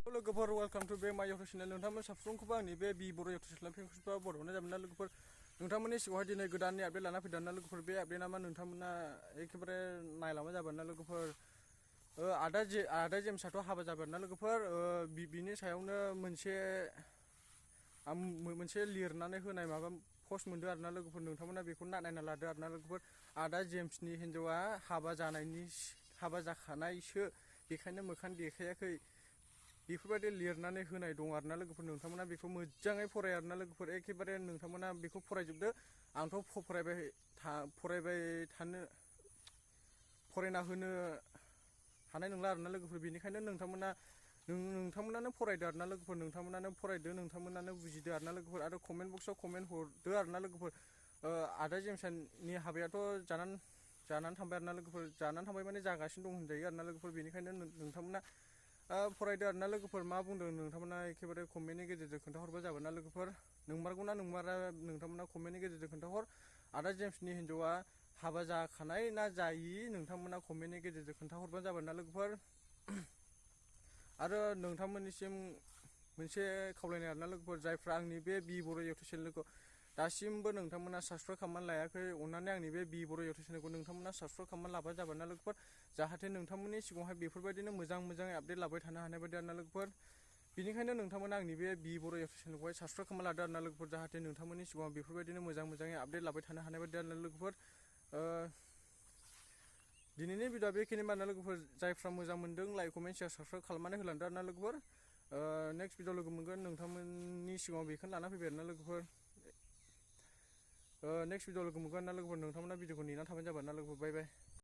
लोगोफोर welcome to बे माय इउटुब चेनेल नोंथांमोन साफ्रोमखौबो आंनि बे बि बर' इउटुब चेनेल फेसबुक बर'नो जाबायना लोगोफोर नोंथांमोननि सिगाङावहाय दिनै गोदाननि आपडेट लाना फैदों ना लोगोफोर बे आपडेटआ मा नोंथांमोना एखेबारे नायलांबाय जाबाय ना लोगोफोर आदा जेम्सआथ' हाबा जाबाय ना लोगोफोर बिनि सायावनो मोनसे लिरनानै होनाय माबा पस्ट मोनदों आरोना लोगोफोर नोंथांमोना बेखौ नायना लादो आरोना लोगोफोर आदा जेम्सनि हिन्जावा हाबा जाखानायसो बेखायनो मोखां देखायाखै बेफोरबायदि लिरनानै होनाय दं आरोना लोगोफोर नोंथांमोना बेखौ मोजाङै फराय आरोना लोगोफोर एखेबारे नोंथांमोना बेखौ फरायजोबदो आंथ' फरायना होनो हानाय नंला आरोना लोगोफोर बेनिखायनो नोंथांमोनानो फरायदो आरोना लोगोफोर नोंथांमोनानो फरायदो नोंथांमोनानो बुजिदो आरोना लोगोफोर आरो कमेन्ट बक्सआव कमेन्ट हरदो आरोना लोगोफोर आदा जेम्सनि हाबायाथ' जानानै थांबाय आरोना लोगोफोर जानानै थांबाय माने जागासिनो दं होनजायो आरोना लोगोफोर बेनिखायनो नोंथांमोना फरायदो आरोना लोगोफोर मा बुंदों नोंथांमोना एखेबारे कमेन्टनि गेजेरजों खोन्थाहरबा जाबाय ना लोगोफोर नंमारगौना नंमारा नोंथांमोना कमेन्टनि गेजेरजों खोन्थाहर आदा जेम्सनि हिन्जावा हाबा जाखानाय ना जायि नोंथांमोना कमेन्टनि गेजेरजों खोन्थाहरबानो जाबाय ना लोगोफोर आरो नोंथांमोननिसिम मोनसे खावलायनाय आरोना लोगोफोर जायफ्रा आंनि बे बि बर' इउटुब चेनेलखौ दासिमबो नोंथांमोना साबसक्राइब खालामनानै लायाखै अननानै आंनि बे बि बर' इउटुब चेनेलखौ नोंथांमोना साबसक्राइब खालामनानै लाबा जाबाय ना लोगोफोर जाहाथे नोंथांमोननि सिगाङावहाय बेफोरबायदिनो मोजां आपडेट लाबाय थानो हानाय बायदि आरोना लोगोफोर बेनिखायनो नोंथांमोना आंनि बे बि बर' इउटुब चेनेलखौहाय साबसक्राइब खालामना लादो आरोना लोगोफोर जाहाथे नोंथांमोननि सिगाङाव बेफोरबायदिनो मोजाङै आपडेट लाबाय थानो हानाय बायदि आरोना लोगोफोर दिनैनि भिडिअआ बेखिनि आरोना लोगोफोर जायफ्रा मोजां मोनदों लाइक कमेन्ट शेयार साबसक्राइब खालामनानै होलांदो आरोना लोगोफोर नेक्स्ट भिडिअ लोगो मोनगोन नोंथांमोननि सिगाङाव बेखौनो लाना फैबाय आरोना लोगोफोर नेक्स्ट भिडिअ लोगो मोनगोन ना लोगोफोर नोंथांमोना भिडिअखौ नेनानै थाबानो जाबाय ना लोगोफोर बाय बाय।